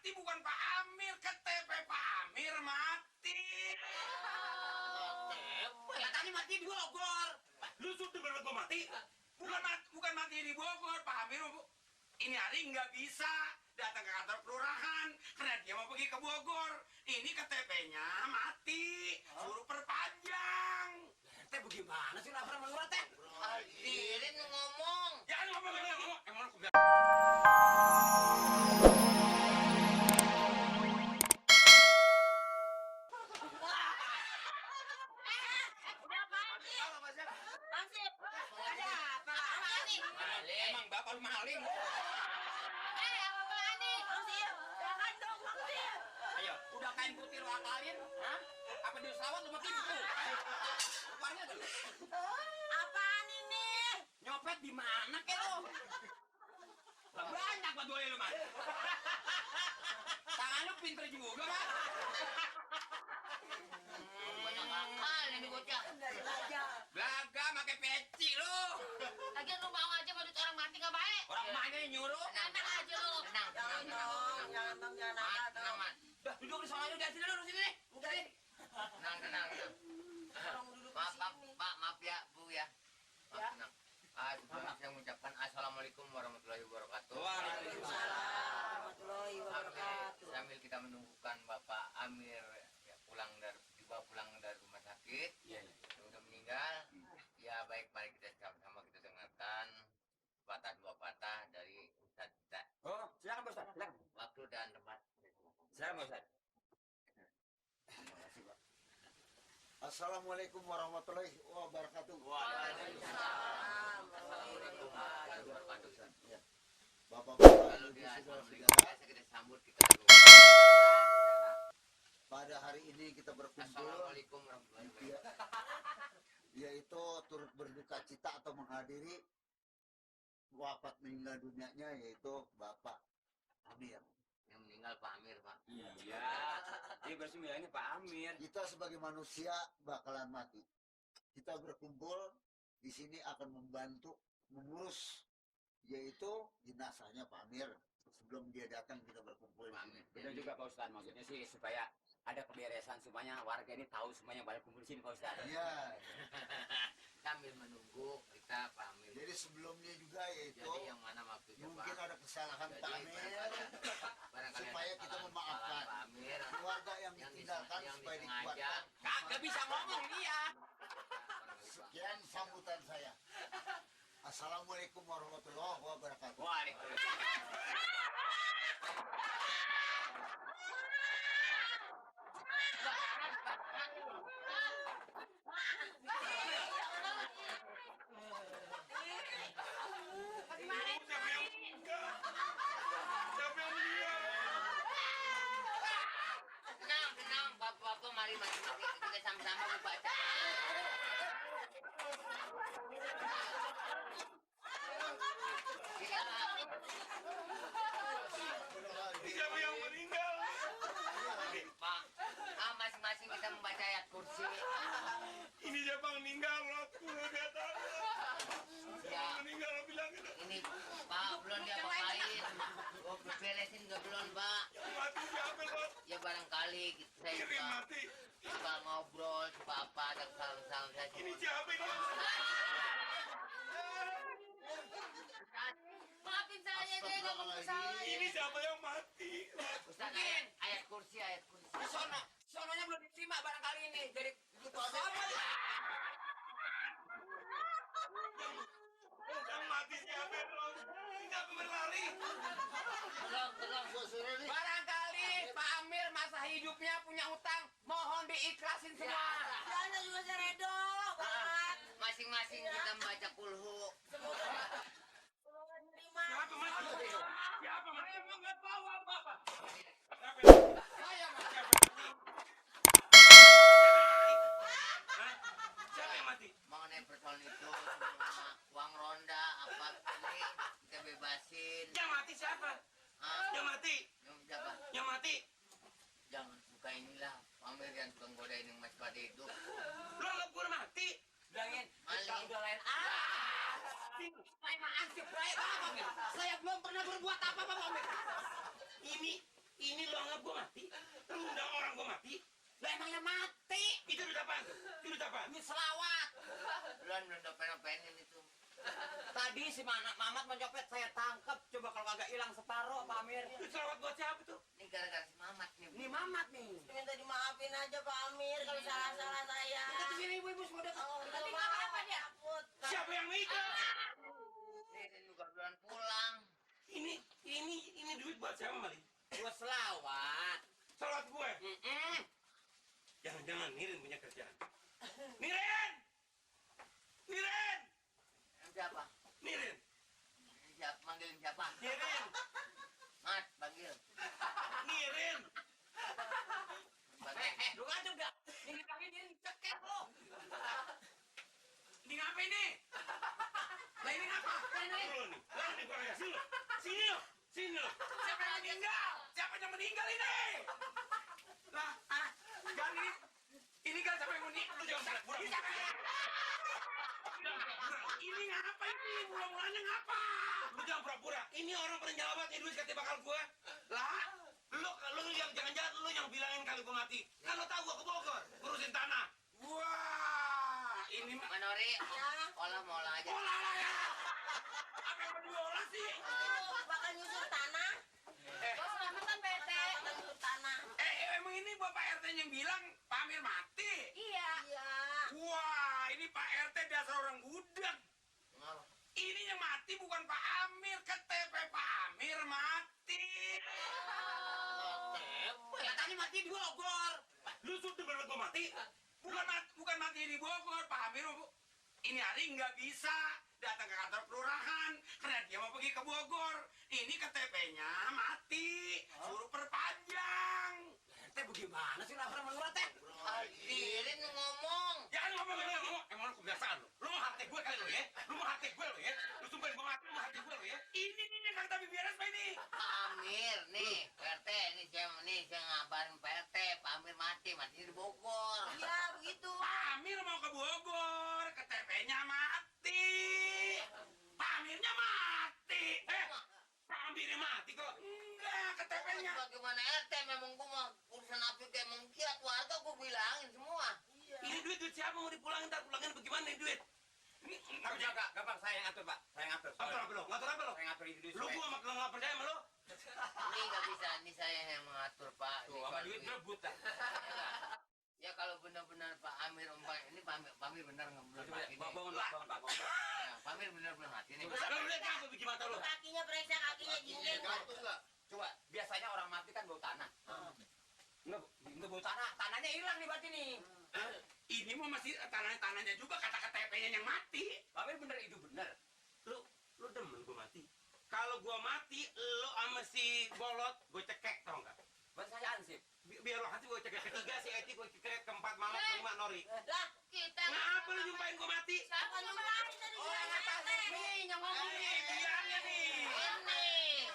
mati bukan Pak Amir, KTP Pak Amir mati. Katanya mati di Bogor. Lu sudah bener gua mati? Bukan mati di Bogor, Pak Amir. Ini hari nggak bisa datang ke kantor kelurahan karena dia mau pergi ke Bogor. Ini KTP-nya mati, suruh perpanjang. Teh bagaimana sih laporan menurut teh? Hadirin ngomong. Jangan ngomong. Emang aku bilang. Emang bapak lu maling. Ayo, udah kain putih lu akalin, hah? Apa di pesawat lu makin itu? Keluarnya tuh. Apaan ini? Nyopet di mana ke lu? Banyak buat boleh lu, Mas. Tangan lu pinter juga, Mas. Banyak akal ini bocah. Belaga pakai peci lu. Lagian lu mau aja badut orang mati gak baik. Orang mana yang nyuruh? Enak aja lu. Tenang, tenang, tenang. Jangan Tenang, Mat. Dah, duduk di sana udah sini lu sini. Udah sini. Tenang, tenang. Maaf ya, Bu ya. Maaf, tenang. Sebelumnya saya mengucapkan Assalamualaikum warahmatullahi wabarakatuh. warahmatullahi wabarakatuh. Sambil kita menunggukan Bapak Amir ya, pulang dari rumah sakit. Iya. Sudah meninggal. Ya baik, mari kita sama-sama kita dengarkan dua patah dari Ustaz kita. Oh, silakan Pak Ustaz. Silakan. Waktu dan tempat. Silakan Pak Ustaz. Assalamualaikum warahmatullahi wabarakatuh. Assalamualaikum warahmatullahi wabarakatuh. Ya. Bapak Kalau dia assalamualaikum biasa kita sambut kita dulu. pada hari ini kita berkumpul Assalamualaikum warahmatullahi wabarakatuh. yaitu turut berduka cita atau menghadiri wafat meninggal dunianya yaitu Bapak Amir. Yang meninggal Pak Amir, Pak. Iya. Ini bersembilan ini Pak Amir. Kita sebagai manusia bakalan mati. Kita berkumpul di sini akan membantu mengurus yaitu jenazahnya Pak Amir. Sebelum dia datang kita berkumpul di sini. Benar juga Pak Ustadz, maksudnya sih supaya ada keberesan semuanya, warga ini tahu semuanya pada kumpul di sini Pak Ustadz. Iya. Sambil menunggu kita Pak Amir. Jadi sebelumnya juga yaitu Jadi yang mana maksudnya mungkin Pak? ada kesalahan Jadi Pak Amir. barangkali supaya ada kita kesalahan memaafkan. Pak Amir Keluarga yang ditinggalkan yang supaya disengaja. dikuatkan. Kagak bisa ngomong dia. Sekian sambutan saya. Assalamualaikum warahmatullahi wabarakatuh. Waalaikumsalam. Tenang, Bapak, mari kita sama-sama membaca. Siapa yang meninggal? Pak, masing-masing kita membaca ayat kursi. Ini siapa yang meninggal? Aku dia tahu. Siapa Ya, yang meninggal bilang itu. ini Pak, belum diapa-apain. Oh, beresin nggak belum, Pak? Yang mati siapa Pak? Ya barangkali saya Kirim suka, mati. suka ngobrol, suka apa, ada kesalahan-kesalahan saya. Ini siapa ini? Maafin saya deh, gak mau bersalah. Ini siapa yang mati? Ustaz, ayat kursi. Di sononya belum diterima barangkali ini. Jadi gitu aja. Yang mati siapa Bro? Siapa berlari? Tolong. Barangkali Pak Amir masa hidupnya punya utang. Mohon diikhlasin semua. Saya juga seredo banget. Masing-masing kita membaca kulhu. Siapa mati? Siapa mati? Emang nggak tahu apa-apa. Saya mati. Siapa yang mati? Mengenai persoalan itu, semua uang ronda, apa ini kita bebasin. Yang mati siapa? Yang mati? Yang siapa? Yang mati? Jangan suka inilah. Amir yang suka godain yang masih pada hidup. Lo anggap gue mati? Bilangin, Maling. udah lain Saya ansip baik Pak Amir. Saya belum pernah berbuat apa-apa Pak Amir. Ini Ini lo anggap gua mati? Lu undang orang gua mati? Lah emangnya mati. Itu duit apaan tuh? Itu duit apaan? Ini selawat. Belum nopen-nopenin itu. Tadi si Mamat mencopet saya tangkap. Coba kalau kagak hilang separuh Pak Amir. Duit selawat buat siapa tuh? Ini gara-gara si Mamat nih. Ini Mamat nih. Minta dimaafin aja Pak Amir kalau salah-salah saya. Kita sini ibu-ibu semua udah. Oh, Tadi maaf, nggak apa dia. takut. Siapa yang mikir? Ini juga belum pulang. Ini duit buat siapa, Mali? Gua selawat. Selawat gue. Jangan-jangan Nirin punya kerjaan. Nirin! Nirin! Siapa? Nirin! Siapa? Manggilin siapa? Nirin! Mat, panggil. Nirin! Panggil. Lu kan juga. Ini kaki dia cekek lo. Ini ngapain nih? Lah ini ngapa? Ini lo nih. Lah ini gua kayak sini lo. Sini lo. Sini lo. Siapa yang meninggal? Siapa yang meninggal ini? Lah, jangan ini kan siapa yang meninggal? Lu jangan pura-pura. Ini siapa? Ini ngapa ini? Mula-mulanya ngapa? Lu jangan pura-pura. Ini orang pernah nyelawat duit katanya bakal gua. Lah, lu yang jangan-jangan lu yang bilangin kali gua mati. Kan lu tahu gua ke Bogor ngurusin tanah. Wah, ini mah Manori, olah-olah aja. olah lah ya. Apa yang mau diolah sih? Oh, bakal nyusur tanah. Gua selamatan bete. Bakal nyusur tanah. Emang ini Bapak RT yang bilang Pak Amir mati? Iya. Iya. Wah, ini Pak RT dasar orang gudeg. Ngapa? Ini yang mati bukan Pak Amir, KTP Pak Amir mati. Katanya mati di Bogor. Lu sudah bener gua mati? Bukan mati di Bogor, Pak Amir. Ini hari nggak bisa datang ke kantor kelurahan karena dia mau pergi ke Bogor. Ini KTP-nya mati, suruh perpanjang. Teh bagaimana sih laporan menurut teh? Hadirin ngomong. Jangan ngomong. Emang lu kebiasaan lu. Lu mau hati gue kali lu ya? Lu mau hati gue lu ya? Lu sumpahin gue mati, lu mau hati gue lu ya? Ini yang kata beres Pak ini. Pak Amir, nih, PRT, saya ngabarin PRT, Pak Amir mati di Bogor. Iya, begitu. Pak Amir mau ke Bogor, KTP-nya mati. Pak Amirnya mati. Pak Amirnya mati kok? Enggak, KTP-nya. Bagaimana RT memang gua mau urusan apa kayak emang kira keluarga gua bilangin semua. Ini duit siapa mau dipulangin? Ntar pulangin bagaimana nih duit? Ini Tapi jaga, gampang saya yang atur Pak. Saya ngatur. ngatur apa lo? Ngatur apa lo? Saya ngatur itu Lu gua nggak percaya sama lo? Ini nggak bisa, ini saya yang mengatur Pak. Tuh, Ini sama soal duit duit. berebut dah. Ya kalau benar-benar Pak Amir ini Pak Amir benar nggak benar mati nih. Bangun Pak. Ya, Pak Amir benar-benar mati nih. Lu lihat apa biji mata lo? Kakinya periksa, kakinya jinjing. Coba, biasanya orang mati kan bau tanah. Enggak bau tanah, tanahnya hilang nih berarti nih. Ini mau masih tanahnya juga kata KTP-nya yang mati. Tapi bener itu bener. Lu demen gua mati. Kalau gua mati, lu sama si Bolot gua cekek tau nggak? Buat saya ansip. Biar lo hati gua cekek ketiga si Eti gua cekek keempat Mamat kelima Nori. Lah, kita Ngapa lu jumpain gua mati? siapa nyumpain tadi? Oh, yang atas nih yang ngomong Ini nih. bilangnya nih. Ini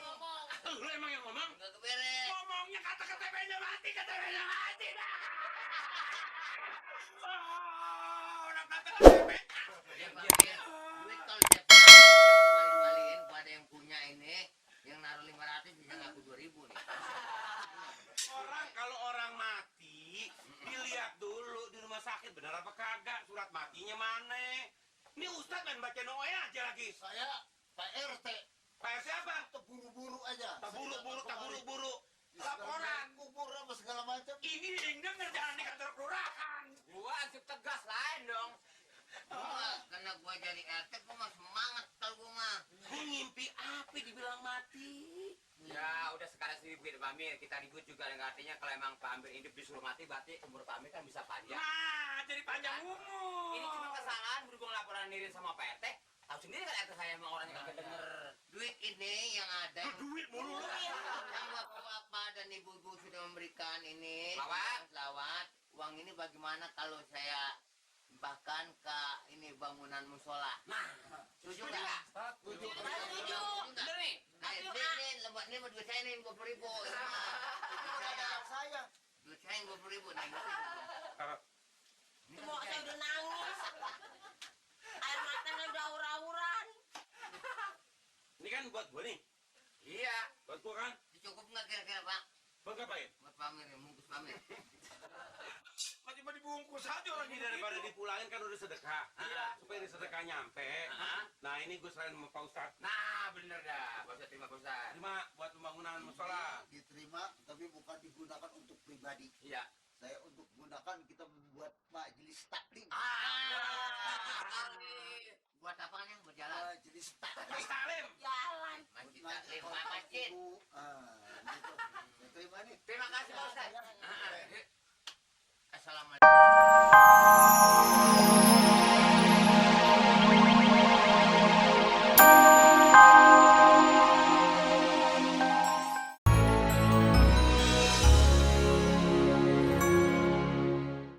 Ngomong. Lu emang yang ngomong? nggak keberes. Ngomongnya kata KTP-nya mati dah. Oh, udah kata KTP. Ya, Pak Amir, duit kalau dia kembali-kembaliin kepada yang punya ini, yang naruh 500 bisa ngaku 2.000 nih. Kalau orang mati, dilihat dulu di rumah sakit benar apa kagak, surat matinya mana. Ini Ustadz main baca doa aja lagi. Saya Pak RT Kayak siapa? terburu-buru aja. Tak buru-buru. Laporan Laporan. kubur apa segala macam. Ini yang denger jangan di kantor kelurahan. Gua ansip tegas lain dong. Karena gua jadi RT, gua mah semangat kalau gua mah. Gue ngimpi apa dibilang mati. Ya udah sekarang sih begini Pak Amir, kita ribut juga dengan artinya kalau emang Pak Amir hidup disuruh mati berarti umur Pak Amir kan bisa panjang. Nah, jadi panjang umur. Ini cuma kesalahan berhubung laporan Nirin sama Pak RT. Tahu sendiri kan RT saya emang orangnya kagak denger. Duit ini yang ada, Duit mulu lu. yang bapak-bapak dan ibu-ibu sudah memberikan ini selawat. Uang ini bagaimana kalau saya bahkan ke ini bangunan musola? Nah, Setuju nggak? Setuju. Setuju. bener nih. Ini duit saya nih 20.000. Saya Duit saya 20.000 nih. Semua saya udah nangis. Air matanya udah aur-auran. Ini kan buat gue nih. Iya. Buat gue kan. Cukup nggak kira-kira Pak? ngapain? Buat pamer, bungkus pamer. Tiba-tiba dibungkus aja orang Ini gitu. daripada dipulangin kan udah sedekah. Iya. Supaya ini sedekah nyampe. Ah. Nah ini gue selain sama Pak Ustadz. Nah, bener dah. Pak Ustadz, terima Pak Ustadz. Terima buat pembangunan musola. Diterima, tapi bukan digunakan untuk pribadi. Iya. Saya untuk gunakan kita membuat majelis taklim. Buat apaan yang berjalan? Majelis taklim. Mas Talim. Jalan. Masjid Majelis taklim, taklim, masjid. Ibu. Gitu. Saya terima nih. Terima kasih Pak Ustadz. Saya- Assalamualaikum.